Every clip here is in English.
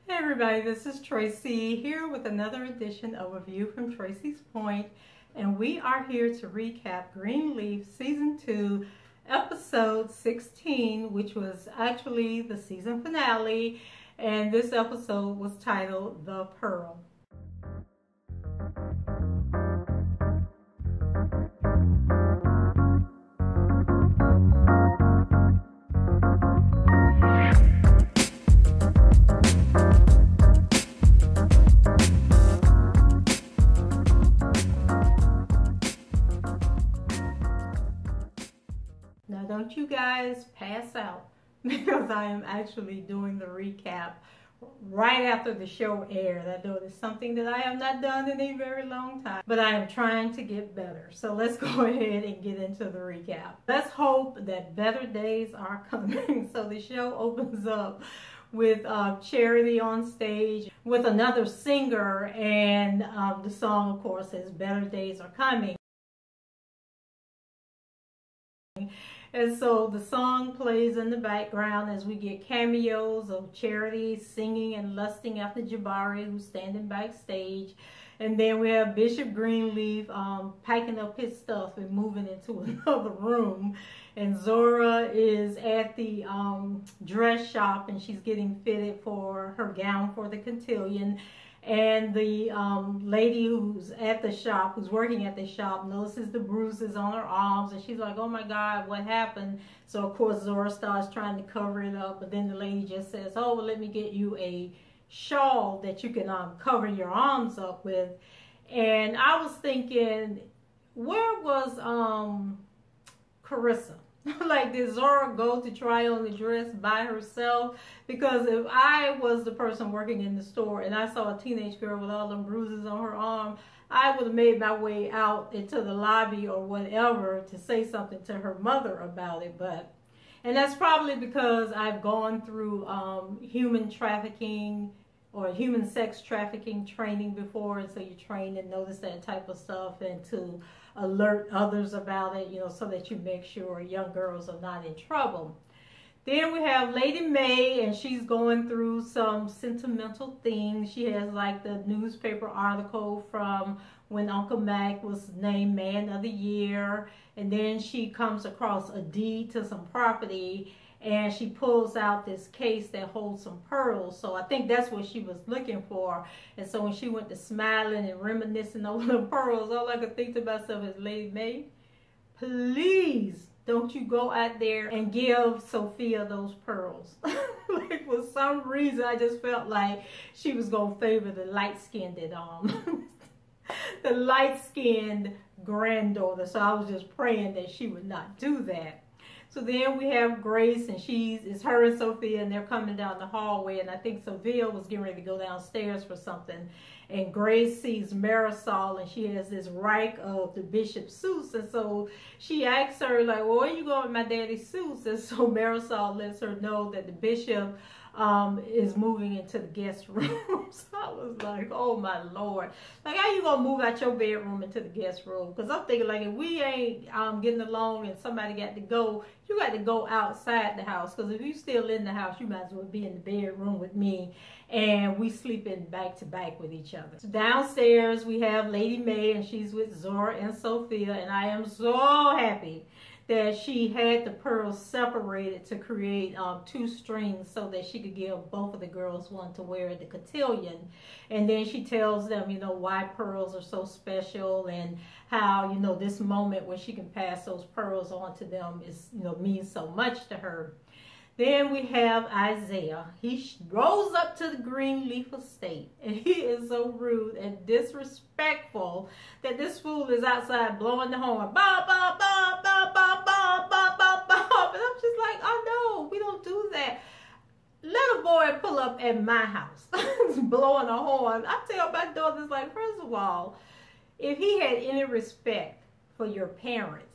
Hey everybody, this is Tracy here with another edition of A View from Tracy's Point, and we are here to recap Greenleaf Season 2, Episode 16, which was actually the season finale, and this episode was titled The Pearl. Now don't you guys pass out because I am actually doing the recap right after the show aired. I know it's something that I have not done in a very long time, but I am trying to get better. So let's go ahead and get into the recap. Let's hope that better days are coming. So the show opens up with Charity on stage with another singer, and the song, of course, is Better Days Are Coming. And so the song plays in the background as we get cameos of Charity singing and lusting after Jabari, who's standing backstage. And then we have Bishop Greenleaf packing up his stuff and moving into another room. And Zora is at the dress shop, and she's getting fitted for her gown for the cotillion. And the lady who's at the shop, who's working at the shop, notices the bruises on her arms, and she's like, oh my God, what happened? So of course Zora starts trying to cover it up, but then the lady just says, oh, well, let me get you a shawl that you can cover your arms up with. And I was thinking, where was Carissa? Like, did Zora go to try on the dress by herself? Because if I was the person working in the store and I saw a teenage girl with all them bruises on her arm, I would have made my way out into the lobby or whatever to say something to her mother about it. And that's probably because I've gone through human trafficking or human sex trafficking training before, and so you train and notice that type of stuff and to alert others about it, you know, so that you make sure young girls are not in trouble. Then we have Lady May, and she's going through some sentimental things. She has like the newspaper article from when Uncle Mac was named Man of the Year, and then she comes across a deed to some property, and she pulls out this case that holds some pearls. So I think that's what she was looking for. And so when she went to smiling and reminiscing over the pearls, all I could think to myself is, Lady May, please don't you go out there and give Sophia those pearls. Like, for some reason, I just felt like she was going to favor the light-skinned the light-skinned granddaughter. So I was just praying that she would not do that. So then we have Grace, and it's her and Sophia, and they're coming down the hallway, and I think Sophia was getting ready to go downstairs for something, and Grace sees Marisol, and she has this rack of the bishop's suits, and so she asks her, like, well, where you going with my daddy's suits? And so Marisol lets her know that the bishop is moving into the guest room. So I was like, oh my Lord, like, how you gonna move out your bedroom into the guest room? Because I'm thinking, like, if we ain't getting along and somebody got to go, you got to go outside the house. Because if you still in the house, you might as well be in the bedroom with me, and we sleeping back to back with each other. So downstairs we have Lady May, and she's with Zora and Sophia, and I am so happy that she had the pearls separated to create 2 strings so that she could give both of the girls one to wear at the cotillion. And then she tells them, you know, why pearls are so special, and how, you know, this moment where she can pass those pearls on to them is, you know, means so much to her. Then we have Isaiah. He rolls up to the Greenleaf estate, and he is so rude and disrespectful that this fool is outside blowing the horn. Bob, bob, bob, bob, bob, bob, bob, bob, bob. And I'm just like, oh no, we don't do that. Let a boy pull up at my house blowing a horn. I tell my daughters, like, first of all, if he had any respect for your parents,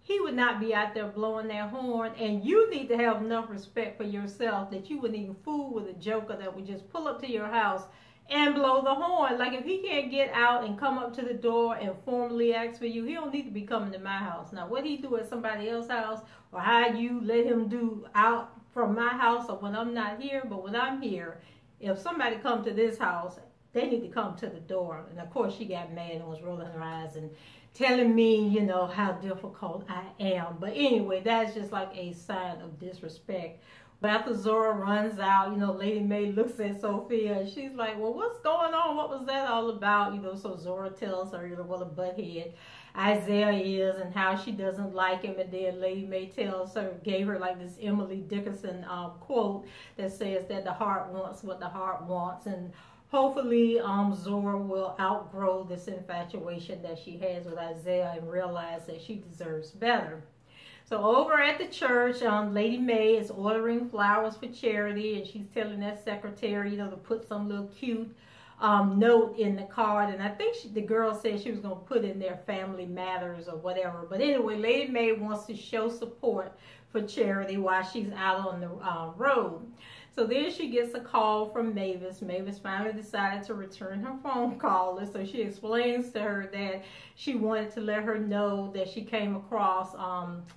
he would not be out there blowing that horn, and you need to have enough respect for yourself that you wouldn't even fool with a joker that would just pull up to your house and blow the horn. Like, if he can't get out and come up to the door and formally ask for you, he don't need to be coming to my house. Now, what he do at somebody else's house, or how you let him do out from my house, or when I'm not here, but when I'm here, if somebody come to this house, they need to come to the door. And of course she got mad and was rolling her eyes and telling me, you know, how difficult I am. But anyway, that's just like a sign of disrespect. But after Zora runs out, you know, Lady Mae looks at Sophia and she's like, well, what's going on? What was that all about? You know, so Zora tells her, you know, what a butthead Isaiah is and how she doesn't like him. And then Lady Mae tells her, gave her like this Emily Dickinson quote that says that the heart wants what the heart wants. And hopefully Zora will outgrow this infatuation that she has with Isaiah and realize that she deserves better. So over at the church, Lady Mae is ordering flowers for charity, and she's telling that secretary, you know, to put some little cute note in the card. And I think the girl said she was going to put in there family matters or whatever. But anyway, Lady Mae wants to show support for charity while she's out on the road. So then she gets a call from Mavis. Mavis finally decided to return her phone call. And so she explains to her that she wanted to let her know that she came across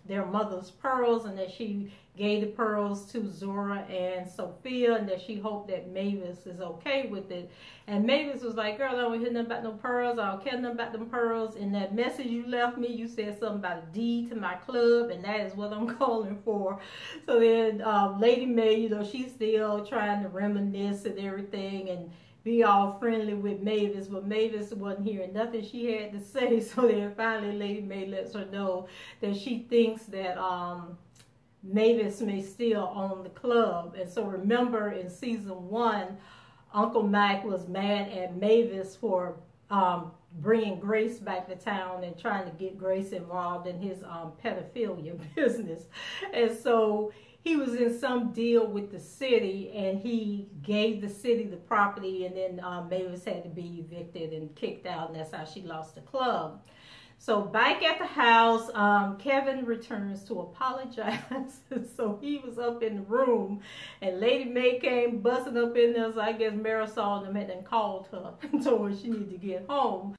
their mother's pearls and that she gave the pearls to Zora and Sophia and that she hoped that Mavis is okay with it. And Mavis was like, girl, I don't hear nothing about no pearls. I don't care nothing about them pearls. In that message you left me, you said something about a deed to my club, and that is what I'm calling for. So then Lady Mae, you know, she's still trying to reminisce and everything and be all friendly with Mavis, but Mavis wasn't hearing nothing she had to say. So then finally Lady Mae lets her know that she thinks that Mavis may still own the club. And so remember in season 1, Uncle Mike was mad at Mavis for bringing Grace back to town and trying to get Grace involved in his pedophilia business. And so he was in some deal with the city and he gave the city the property, and then Mavis had to be evicted and kicked out, and that's how she lost the club. So back at the house, Kevin returns to apologize. So he was up in the room and Lady Mae came busting up in there. So I guess Marisol and them had called her and told her she needed to get home.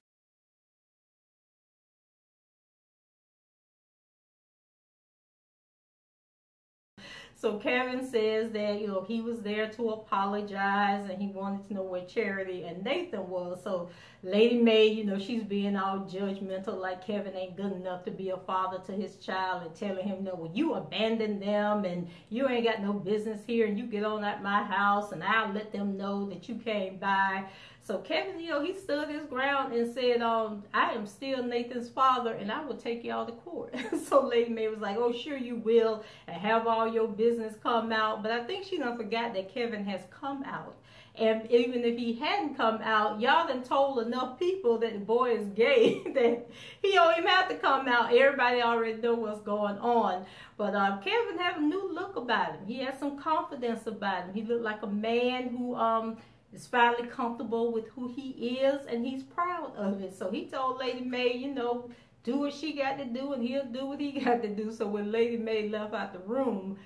So Kevin says that, you know, he was there to apologize and he wanted to know where Charity and Nathan was. So Lady Mae, you know, she's being all judgmental, like Kevin ain't good enough to be a father to his child, and telling him, no, well, you abandoned them and you ain't got no business here, and you get on at my house and I'll let them know that you came by. So Kevin, you know, he stood his ground and said, I am still Nathan's father and I will take y'all to court. So Lady Mae was like, oh, sure you will, and have all your business come out. But I think she done forgot that Kevin has come out. And even if he hadn't come out, y'all done told enough people that the boy is gay that he don't even have to come out. Everybody already know what's going on. But Kevin had a new look about him. He had some confidence about him. He looked like a man who is finally comfortable with who he is, and he's proud of it. So he told Lady Mae, you know, do what she got to do and he'll do what he got to do. So when Lady Mae left out the room,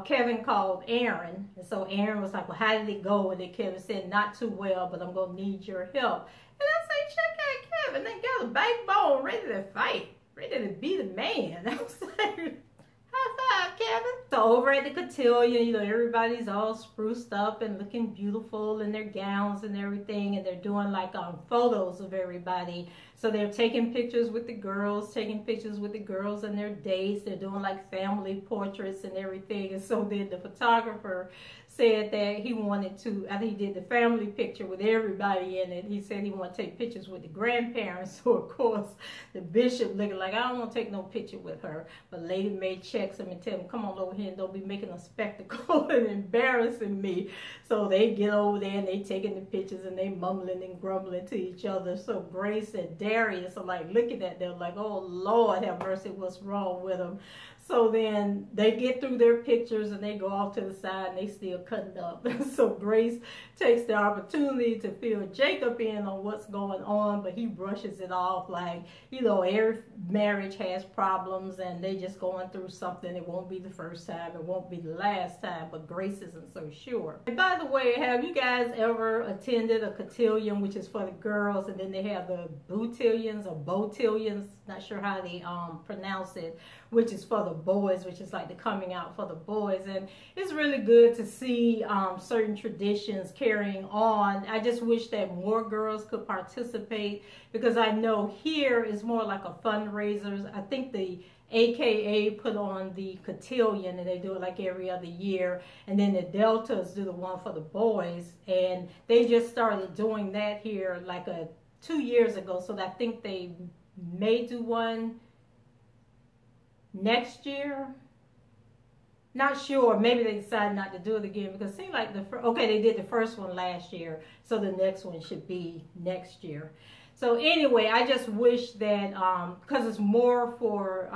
Kevin called Aaron. And so Aaron was like, well, how did it go? And then Kevin said, not too well, but I'm going to need your help. And I say, check out Kevin. They got a backbone, ready to fight, ready to be the man. I was like, high five, Kevin. So over at the cotillion, you know, everybody's all spruced up and looking beautiful in their gowns and everything. And they're doing like photos of everybody. So they're taking pictures with the girls, taking pictures with the girls and their dates. They're doing like family portraits and everything. And so then the photographer said that he wanted to, I think he did the family picture with everybody in it. He said he wanted to take pictures with the grandparents. So of course the bishop looking like, I don't want to take no picture with her. But Lady Mae checks him and tell him, come on over here and don't be making a spectacle and embarrassing me. So they get over there and they taking the pictures and they mumbling and grumbling to each other. So Grace and Darius are like looking at them like, oh Lord have mercy, what's wrong with them? So then they get through their pictures and they go off to the side and they still cutting up. So Grace takes the opportunity to fill Jacob in on what's going on, but he brushes it off like, you know, every marriage has problems and they just going through something. It won't be the first time, it won't be the last time, but Grace isn't so sure. And by the way, have you guys ever attended a cotillion, which is for the girls, and then they have the bootillions or botillions, not sure how they pronounce it, which is for the boys, which is like the coming out for the boys. And it's really good to see certain traditions carrying on. I just wish that more girls could participate, because I know here is more like a fundraiser. I think the AKA put on the cotillion, and they do it like every other year, and then the Deltas do the one for the boys, and they just started doing that here like 2 years ago. So I think they may do one next year. Not sure. Maybe they decided not to do it again, because it seemed like they did the first one last year, so the next one should be next year. So anyway, I just wish that, because it's more for,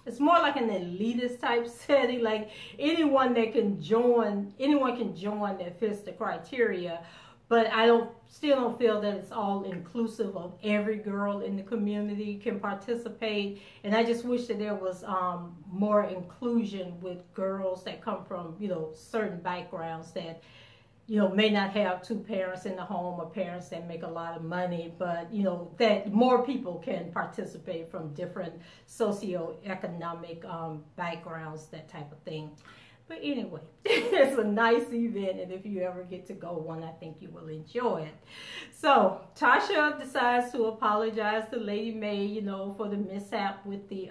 it's more like an elitist type setting, like anyone can join that fits the criteria. But I still don't feel that it's all inclusive of every girl in the community can participate. And I just wish that there was more inclusion with girls that come from, certain backgrounds that, may not have two parents in the home, or parents that make a lot of money, but, that more people can participate from different socioeconomic backgrounds, that type of thing. But anyway, it's a nice event, and if you ever get to go one, I think you will enjoy it. So Tasha decides to apologize to Lady Mae, for the mishap with the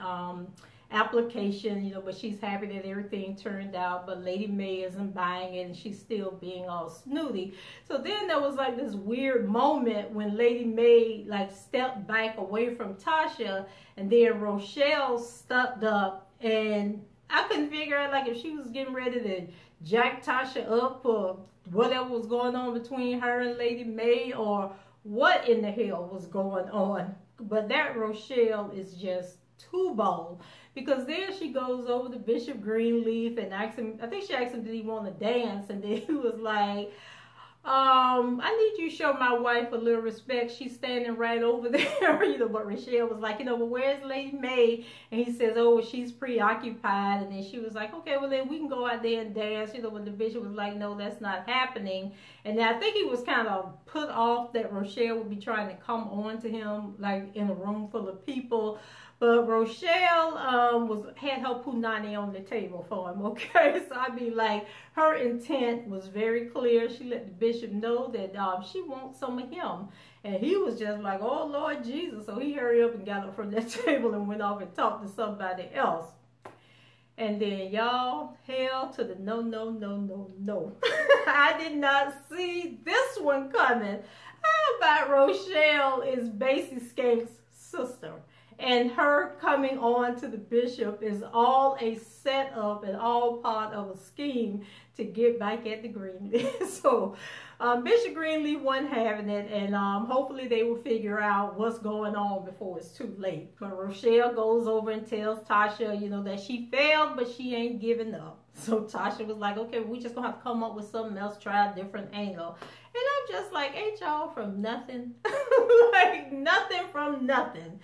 application, but she's happy that everything turned out. But Lady Mae isn't buying it, and she's still being all snooty. So then there was like this weird moment when Lady Mae like stepped back away from Tasha, and then Rochelle stepped up, and I couldn't figure out like if she was getting ready to jack Tasha up for whatever was going on between her and Lady Mae, or what in the hell was going on. But that Rochelle is just too bold, because then she goes over to Bishop Greenleaf and asks him, I think she asked him, did he want to dance? And then he was like, I need you to show my wife a little respect. She's standing right over there. But Rochelle was like, but where's Lady Mae? And he says, oh, well, she's preoccupied. And then she was like, okay, well, then we can go out there and dance. But the bishop was like, no, that's not happening. And I think he was kind of put off that Rochelle would be trying to come on to him, like in a room full of people. But Rochelle had her punani on the table for him, okay? So I mean, like, her intent was very clear. She let the bishop know that she wants some of him. And he was just like, oh, Lord Jesus. So he hurried up and got up from that table and went off and talked to somebody else. And then, y'all, hell to the no, no, no, no, no. I did not see this one coming. How about Rochelle is Basie Skank's sister? And her coming on to the bishop is all a setup and all part of a scheme to get back at the Greenleaf. So Bishop Greenleaf wasn't having it, and hopefully they will figure out what's going on before it's too late. But Rochelle goes over and tells Tasha, that she failed, but she ain't giving up. So Tasha was like, okay, we just gonna have to come up with something else, try a different angle. And I'm just like, ain't y'all from nothing? Like, nothing from nothing.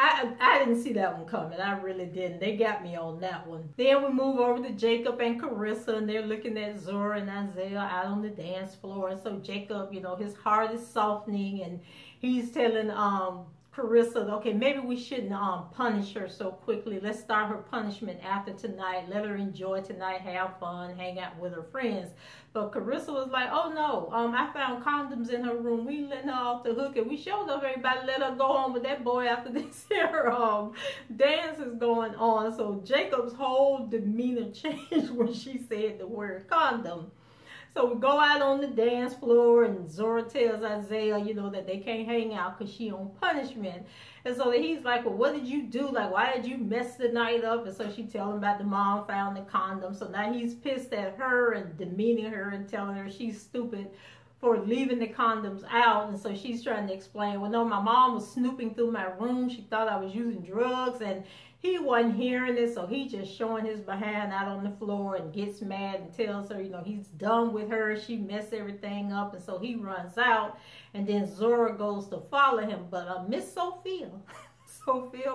I didn't see that one coming. I really didn't. They got me on that one. Then we move over to Jacob and Carissa, and they're looking at Zora and Isaiah out on the dance floor. And so Jacob, his heart is softening, and he's telling Carissa, okay, maybe we shouldn't punish her so quickly. Let's start her punishment after tonight. Let her enjoy tonight, have fun, hang out with her friends. But Carissa was like, oh no, I found condoms in her room. We letting her off the hook, and we showed up everybody, let her go home with that boy after this here dance is going on. So Jacob's whole demeanor changed when she said the word condom. So we go out on the dance floor, and Zora tells Isaiah, that they can't hang out because she on punishment. And so he's like, well, what did you do? Like, why did you mess the night up? And so she tells him about the mom found the condom. So now he's pissed at her and demeaning her and telling her she's stupid for leaving the condoms out. And so she's trying to explain, well, no, my mom was snooping through my room. She thought I was using drugs, and he wasn't hearing it, so he just showing his behind out on the floor and gets mad and tells her, he's done with her. She messed everything up, and so he runs out. And then Zora goes to follow him. But Miss Sophia,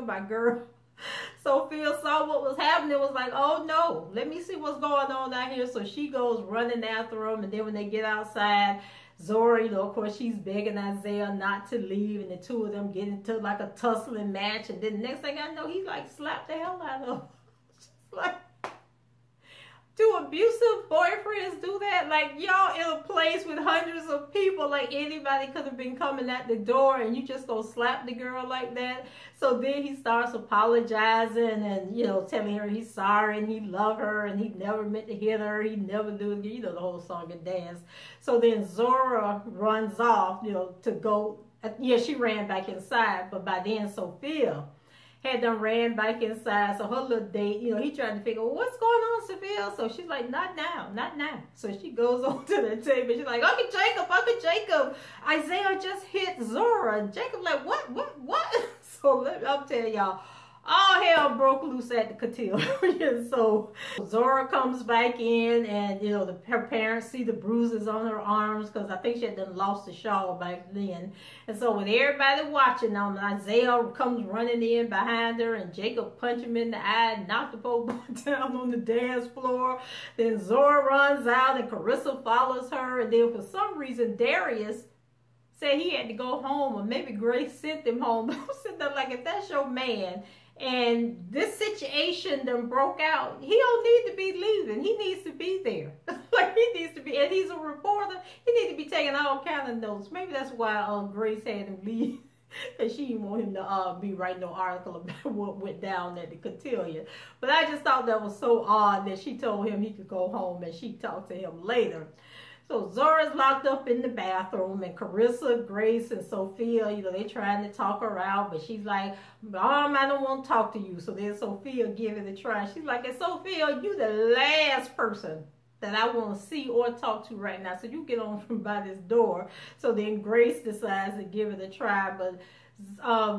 my girl, Sophia saw what was happening, was like, oh no, let me see what's going on out here. So she goes running after him, and then when they get outside, Zora, you know, of course, she's begging Isaiah not to leave, and the two of them get into like a tussling match, and then the next thing I know, he like slapped the hell out of her. Just like, do abusive boyfriends do that? Like, y'all in a place with hundreds of people, like anybody could have been coming at the door and you just go slap the girl like that? So then he starts apologizing and, you know, telling her he's sorry and he loved her and he never meant to hit her. He never do it again. You know, the whole song and dance. So then Zora runs off, you know, to go. Yeah, she ran back inside, but by then Sophia had done ran back inside. So her little date, you know, he tried to figure, well, what's going on, Sophia? So she's like, not now, not now. So she goes on to the table. She's like, Uncle Jacob, Isaiah just hit Zora. And Jacob like, what? So let me, I'll tell y'all, all hell broke loose at the cotillion. So Zora comes back in, and you know her parents see the bruises on her arms because I think she had done lost the shawl back then. And so with everybody watching them, Isaiah comes running in behind her, and Jacob punched him in the eye and knocked the poor boy down on the dance floor. Then Zora runs out, and Carissa follows her, and then for some reason Darius said he had to go home, or maybe Grace sent him home. But I'm sitting there like, if that's your man, and this situation done broke out, he don't need to be leaving. He needs to be there. Like, he needs to be, and he's a reporter. He needs to be taking all kind of notes. Maybe that's why Grace had him leave. Because she didn't want him to be writing no article about what went down at the cotillion. But I just thought that was so odd that she told him he could go home and she talked to him later. So Zora's locked up in the bathroom, and Carissa, Grace, and Sophia, you know, they trying to talk her out, but she's like, Mom, I don't want to talk to you. So then Sophia give it a try. She's like, hey, Sophia, you the last person that I want to see or talk to right now. So you get on from by this door. So then Grace decides to give it a try, but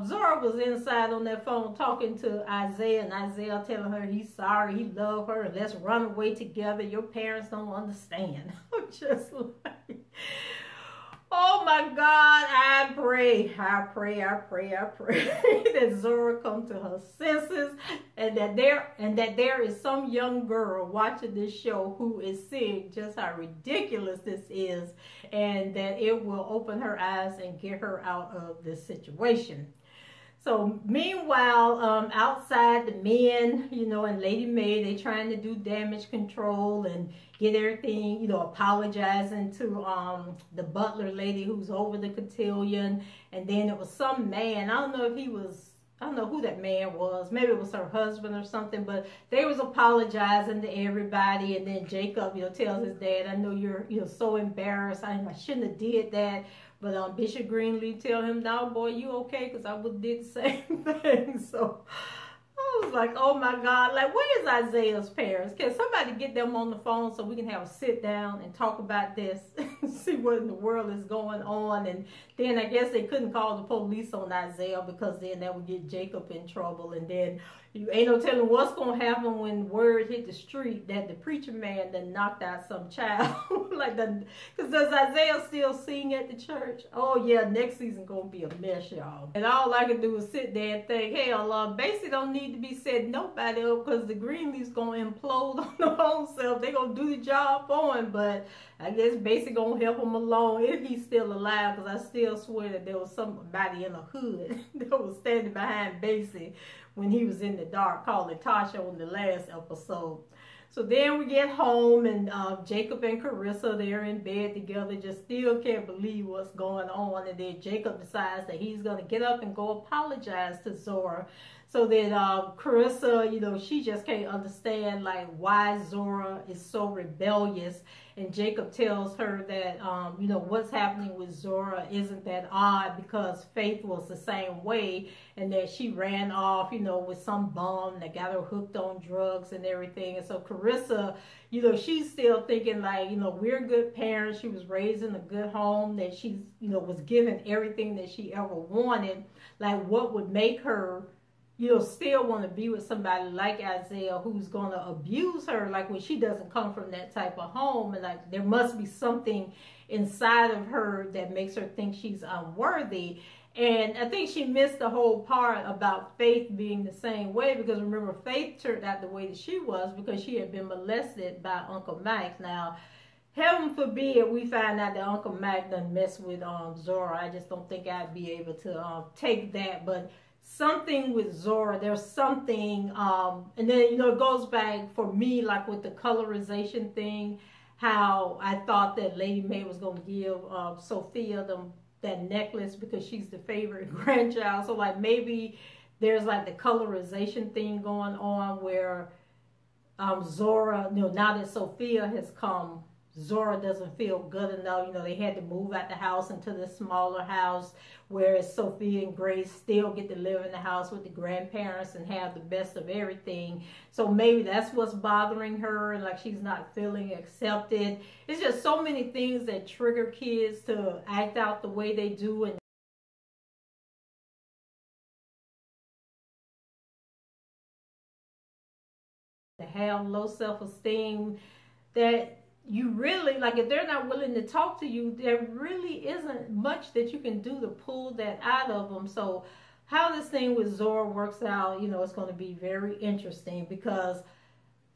Zora was inside on that phone talking to Isaiah, and Isaiah telling her he's sorry, he loved her, and let's run away together. Your parents don't understand. I'm just like, oh my God, I pray that Zora come to her senses, and that there is some young girl watching this show who is seeing just how ridiculous this is, and that it will open her eyes and get her out of this situation. So meanwhile, outside, the men, you know, and Lady May, they trying to do damage control and get everything, you know, apologizing to the butler lady who's over the cotillion. And then it was some man, I don't know if he was, I don't know who that man was. Maybe it was her husband or something, but they was apologizing to everybody. And then Jacob, you know, tells his dad, I know you're, you know, so embarrassed. I shouldn't have did that. But Bishop Greenleaf tell him, no, boy, you okay? Because I would have did the same thing. So I was like, oh my God, like, where's Isaiah's parents? Can somebody get them on the phone so we can have a sit down and talk about this and see what in the world is going on? And then I guess they couldn't call the police on Isaiah because then that would get Jacob in trouble. And then you ain't no telling what's going to happen when word hit the street that the preacher man done knocked out some child. Like, because does Isaiah still sing at the church? Oh yeah, next season going to be a mess, y'all. And all I can do is sit there and think, hell, basically don't need to be setting nobody up because the Greenleaf's going to implode on their own self. They're going to do the job for him, but I guess Basie going to help him along if he's still alive, because I still swear that there was somebody in the hood that was standing behind Basie when he was in the dark calling Tasha on the last episode. So then we get home, and Jacob and Carissa, they're in bed together, just still can't believe what's going on. And then Jacob decides that he's going to get up and go apologize to Zora. So then Carissa, you know, she just can't understand, like, why Zora is so rebellious. And Jacob tells her that, you know, what's happening with Zora isn't that odd because Faith was the same way, and that she ran off, you know, with some bum that got her hooked on drugs and everything. And so Carissa, you know, she's still thinking, like, you know, we're good parents. She was raised in a good home, that she's, you know, was given everything that she ever wanted. Like, what would make her, you know, still want to be with somebody like Isaiah who's going to abuse her, like, when she doesn't come from that type of home. And like, there must be something inside of her that makes her think she's unworthy. And I think she missed the whole part about Faith being the same way, because remember, Faith turned out the way that she was because she had been molested by Uncle Mike. Now, heaven forbid we find out that Uncle Mac done mess with Zora. I just don't think I'd be able to take that. But something with Zora, there's something, and then, you know, it goes back for me, like with the colorization thing, how I thought that Lady Mae was going to give Sophia that necklace because she's the favorite grandchild. So like maybe there's like the colorization thing going on where Zora, you know, now that Sophia has come, Zora doesn't feel good enough. You know, they had to move out the house into this smaller house, whereas Sophia and Grace still get to live in the house with the grandparents and have the best of everything. So maybe that's what's bothering her, and like she's not feeling accepted. It's just so many things that trigger kids to act out the way they do, and to have low self-esteem, that you really, like, if they're not willing to talk to you, there really isn't much that you can do to pull that out of them. So how this thing with Zora works out, you know, it's going to be very interesting, because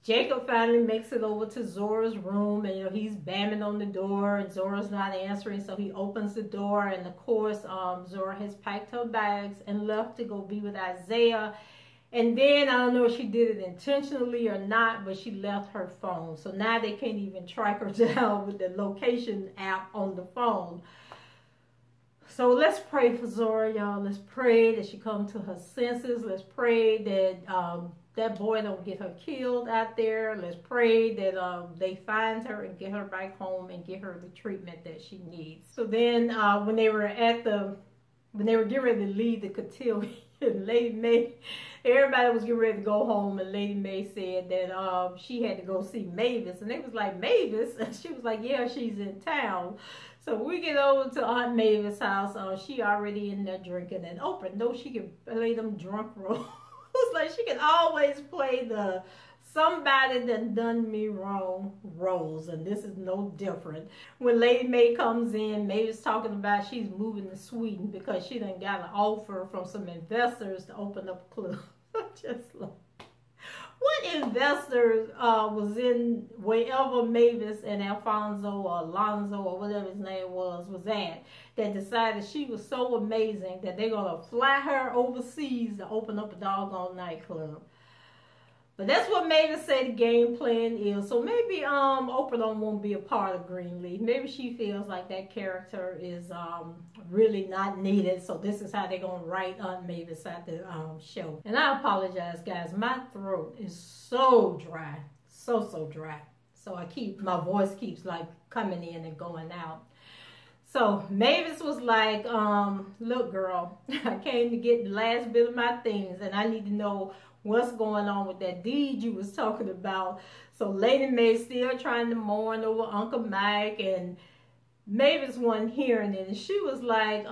Jacob finally makes it over to Zora's room, and, you know, he's banging on the door, and Zora's not answering, so he opens the door, and of course, Zora has packed her bags and left to go be with Isaiah. And then, I don't know if she did it intentionally or not, but she left her phone. So now they can't even track her down with the location app on the phone. So let's pray for Zora, y'all. Let's pray that she comes to her senses. Let's pray that that boy don't get her killed out there. Let's pray that they find her and get her back home and get her the treatment that she needs. So then when they were getting ready to leave the cotillion, Lady Mae, everybody was getting ready to go home, and Lady Mae said that she had to go see Mavis, and they was like, Mavis? And she was like, yeah, she's in town. So we get over to Aunt Mavis' house. She already in there drinking, and Oprah knows she can play them drunk roles. Like she can always play the somebody that done me wrong roles, and this is no different. When Lady Mae comes in, Mae's talking about she's moving to Sweden because she done got an offer from some investors to open up a club. Just like, what investors was in wherever Mavis and Alfonso or Alonzo or whatever his name was at, that decided she was so amazing that they're gonna fly her overseas to open up a doggone nightclub. But that's what Mavis said the game plan is. So maybe Oprah don't want to be a part of Greenleaf. Maybe she feels like that character is really not needed. So this is how they're going to write Aunt Mavis at the show. And I apologize, guys. My throat is so dry. So dry. So my voice keeps like coming in and going out. So Mavis was like, look, girl, I came to get the last bit of my things, and I need to know what's going on with that deed you was talking about. So Lady Mae still trying to mourn over Uncle Mike, and Mavis wasn't hearing it. And she was like,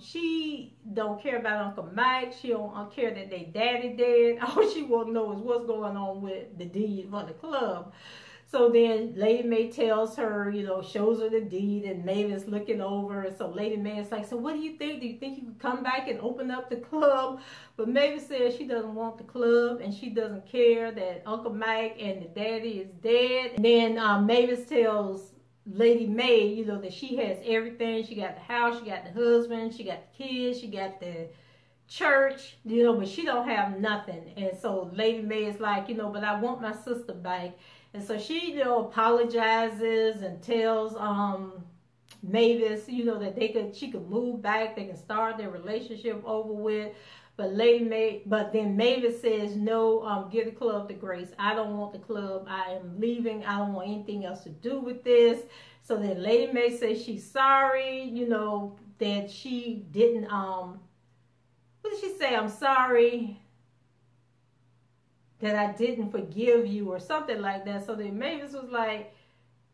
she don't care about Uncle Mike. She don't care that they daddy dead. All she want to know is what's going on with the deed for the club. So then Lady Mae tells her, you know, shows her the deed, and Mavis looking over. And so Lady Mae is like, so what do you think? Do you think you could come back and open up the club? But Mavis says she doesn't want the club, and she doesn't care that Uncle Mike and the daddy is dead. And then Mavis tells Lady Mae, you know, that she has everything. She got the house, she got the husband, she got the kids, she got the church, you know, but she don't have nothing. And so Lady Mae is like, you know, but I want my sister back. And so she, you know, apologizes and tells Mavis, you know, that she could move back, they can start their relationship over with. But then Mavis says, no, give the club to Grace. I don't want the club. I am leaving. I don't want anything else to do with this. So then Lady Mae says she's sorry, you know, that she didn't, what did she say? I'm sorry that I didn't forgive you, or something like that. So then Mavis was like,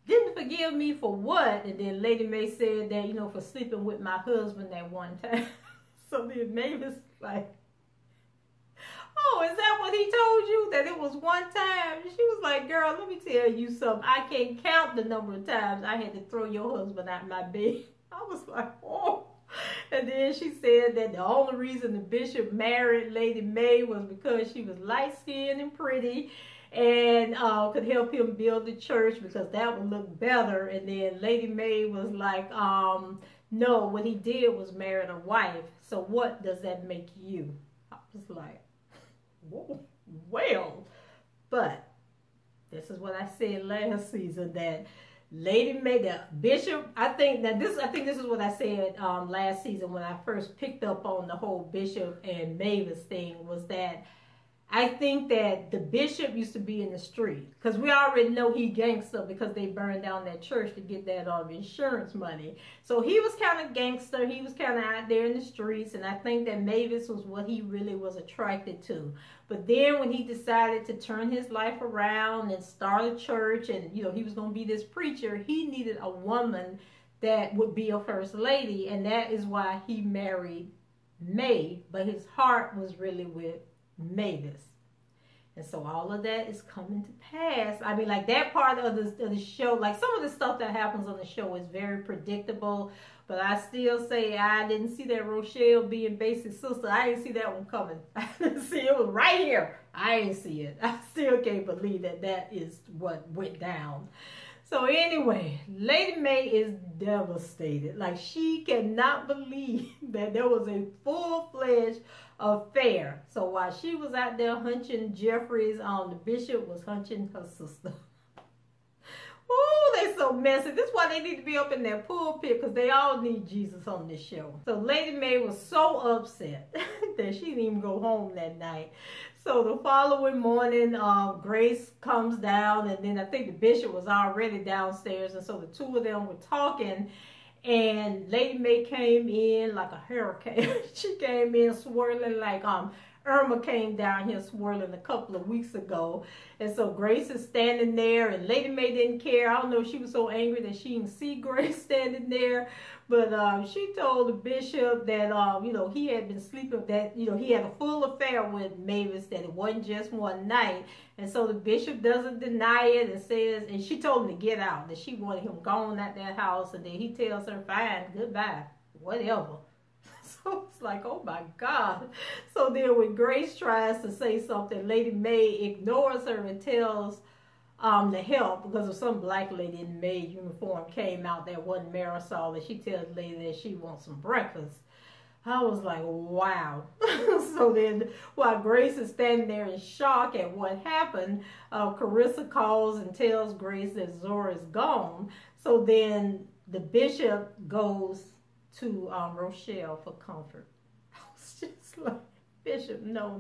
didn't forgive me for what? And then Lady Mae said that, you know, for sleeping with my husband that one time. So then Mavis was like, oh, is that what he told you? That it was one time? She was like, girl, let me tell you something. I can't count the number of times I had to throw your husband out my bed. I was like, oh. And then she said that the only reason the bishop married Lady Mae was because she was light-skinned and pretty, and could help him build the church because that would look better. And then Lady Mae was like, no, what he did was marry a wife. So what does that make you? I was like, whoa, well, but this is what I said last season, that Lady Mae, the bishop, I think this is what I said last season when I first picked up on the whole Bishop and Mavis thing, was that I think that the bishop used to be in the street, because we already know he gangster because they burned down that church to get that insurance money. So he was kind of gangster. He was kind of out there in the streets, and I think that Mavis was what he really was attracted to. But then when he decided to turn his life around and start a church, and he was going to be this preacher, he needed a woman that would be a first lady, and that is why he married May. But his heart was really with Mavis. And so all of that is coming to pass. I mean, like, that part of the show, like some of the stuff that happens on the show is very predictable, but I still say I didn't see that Rochelle being Basic's sister. I didn't see that one coming. I didn't see it. Was right here. I didn't see it. I still can't believe that is what went down. So anyway, Lady Mae is devastated. Like, she cannot believe that there was a full-fledged affair. So while she was out there hunching Jeffries, the bishop was hunching her sister. Ooh, they so messy. This is why they need to be up in their pulpit, because they all need Jesus on this show. So Lady Mae was so upset that she didn't even go home that night. So the following morning, Grace comes down, and then I think the bishop was already downstairs, and so the two of them were talking, and Lady Mae came in like a hurricane. She came in swirling like Irma came down here swirling a couple of weeks ago. And so Grace is standing there, and Lady Mae didn't care. I don't know if she was so angry that she didn't see Grace standing there. But she told the bishop that, he had been sleeping, that, he had a full affair with Mavis, that it wasn't just one night. And so the bishop doesn't deny it and says, and she told him to get out, that she wanted him gone at that house. And then he tells her, fine, goodbye, whatever. So it's like, oh my God. So then when Grace tries to say something, Lady Mae ignores her and tells the help, because of some black lady in the maid uniform came out that wasn't Marisol, and she tells the lady that she wants some breakfast. I was like, wow. So then while Grace is standing there in shock at what happened, Carissa calls and tells Grace that Zora is gone. So then the bishop goes to Rochelle for comfort. I was just like, Bishop, no.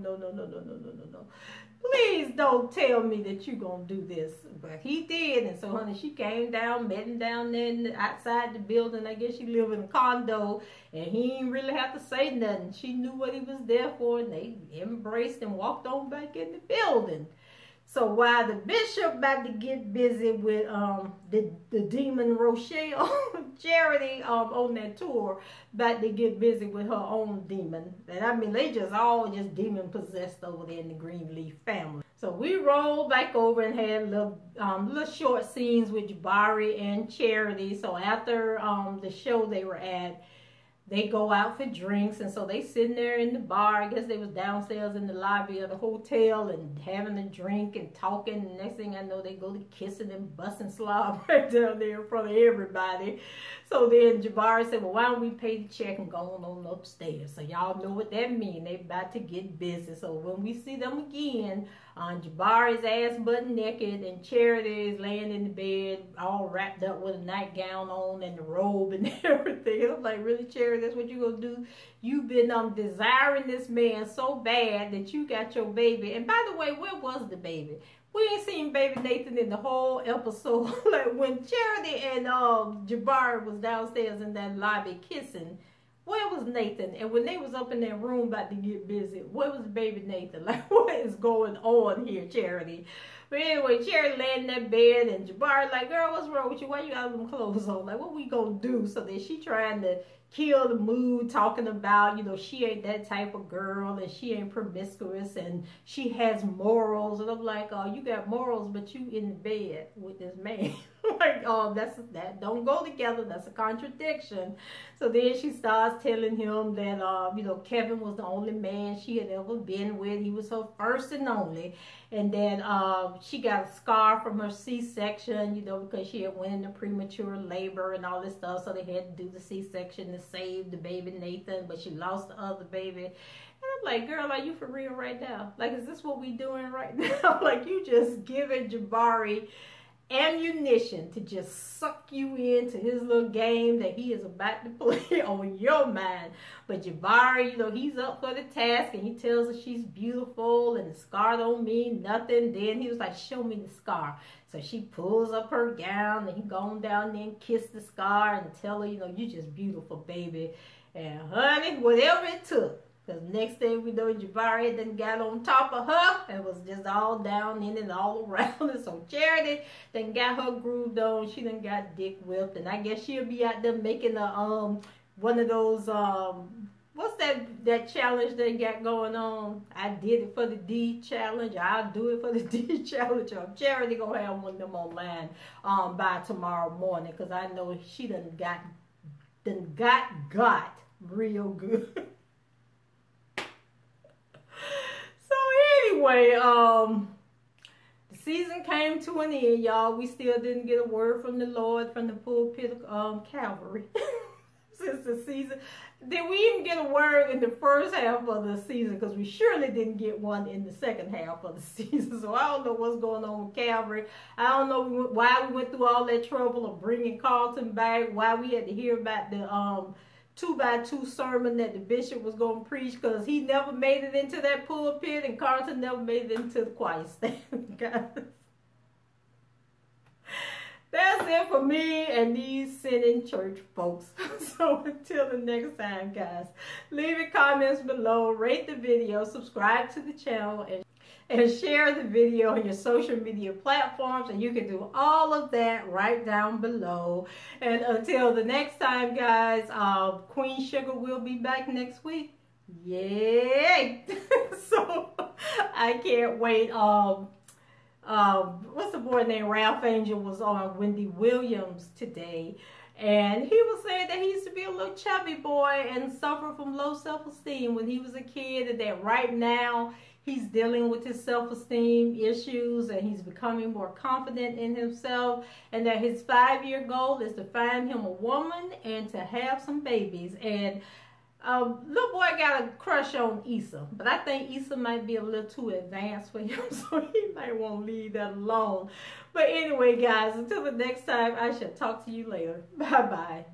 Please don't tell me that you're going to do this. But he did. And so, honey, she came down, met him down there outside the building. I guess she lived in a condo. And he didn't really have to say nothing. She knew what he was there for. And they embraced and walked on back in the building. So while the bishop about to get busy with the demon Rochelle, Charity on that tour about to get busy with her own demon. And I mean, they just all demon possessed over there in the Greenleaf family. So we rolled back over and had little short scenes with Jabari and Charity. So after the show they were at, they go out for drinks, and so they sitting there in the bar. I guess they was downstairs in the lobby of the hotel and having a drink and talking. And next thing I know, they go to kissing and busting slob right down there in front of everybody. So then Jabari said, well, why don't we pay the check and go on upstairs? So y'all know what that means. They about to get busy. So when we see them again, Jabari's ass butt naked, and Charity is laying in the bed all wrapped up with a nightgown on and the robe and everything. I'm like, really, Charity, that's what you gonna do? You've been desiring this man so bad that you got your baby. And by the way, where was the baby? We ain't seen baby Nathan in the whole episode. Like when Charity and Jabari was downstairs in that lobby kissing, where was Nathan? And when they was up in that room about to get busy, where was baby Nathan? Like, what is going on here, Charity? But anyway, Charity laying in that bed, and Jabari like, girl, what's wrong with you? Why you got them clothes on? Like, what we gonna do? So then she trying to kill the mood, talking about, she ain't that type of girl, and she ain't promiscuous, and she has morals. And I'm like, oh, you got morals, but you in the bed with this man. Like, that don't go together. That's a contradiction. So then she starts telling him that you know, Kevin was the only man she had ever been with. He was her first and only. And then she got a scar from her C-section, you know, because she had went into premature labor and all this stuff. So they had to do the C-section to save the baby Nathan, but she lost the other baby. And I'm like, girl, are you for real right now? Like, is this what we doing right now? Like, you just giving Jabari ammunition to just suck you into his little game that he is about to play on your mind. But Jabari, you know, he's up for the task, and he tells her she's beautiful and the scar don't mean nothing. Then he was like, show me the scar. So she pulls up her gown, and he gone down there and kiss the scar and tell her, you know, you just beautiful, baby. And honey, whatever it took. Because next thing we know, Jabari then got on top of her and was just all down in and all around. And so Charity then got her grooved on. She done got dick whipped. And I guess she'll be out there making a, one of those, what's that challenge they got going on? I did it for the D challenge. I'll do it for the D challenge. Charity gonna have one of them online by tomorrow morning. Because I know she done got real good. Anyway, the season came to an end, y'all. We still didn't get a word from the Lord from the pulpit of Calvary since the season. Did we even get a word in the first half of the season? Because we surely didn't get one in the second half of the season. So I don't know what's going on with Calvary. I don't know why we went through all that trouble of bringing Carlton back, why we had to hear about the 2x2 sermon that the bishop was going to preach, because he never made it into that pulpit and Carlton never made it into the choir stand, guys. That's it for me and these sinning church folks. So until the next time, guys, leave your comments below, rate the video, subscribe to the channel, and share the video on your social media platforms, and you can do all of that right down below. And until the next time, guys, Queen Sugar will be back next week. Yay! So I can't wait. What's the boy named Ralph Angel was on Wendy Williams today, and he was saying that he used to be a little chubby boy and suffer from low self-esteem when he was a kid, and that right now he's dealing with his self-esteem issues and he's becoming more confident in himself, and that his 5-year goal is to find him a woman and to have some babies. And little boy got a crush on Issa, but I think Issa might be a little too advanced for him, so he might want to leave that alone. But anyway, guys, until the next time, I shall talk to you later. Bye-bye.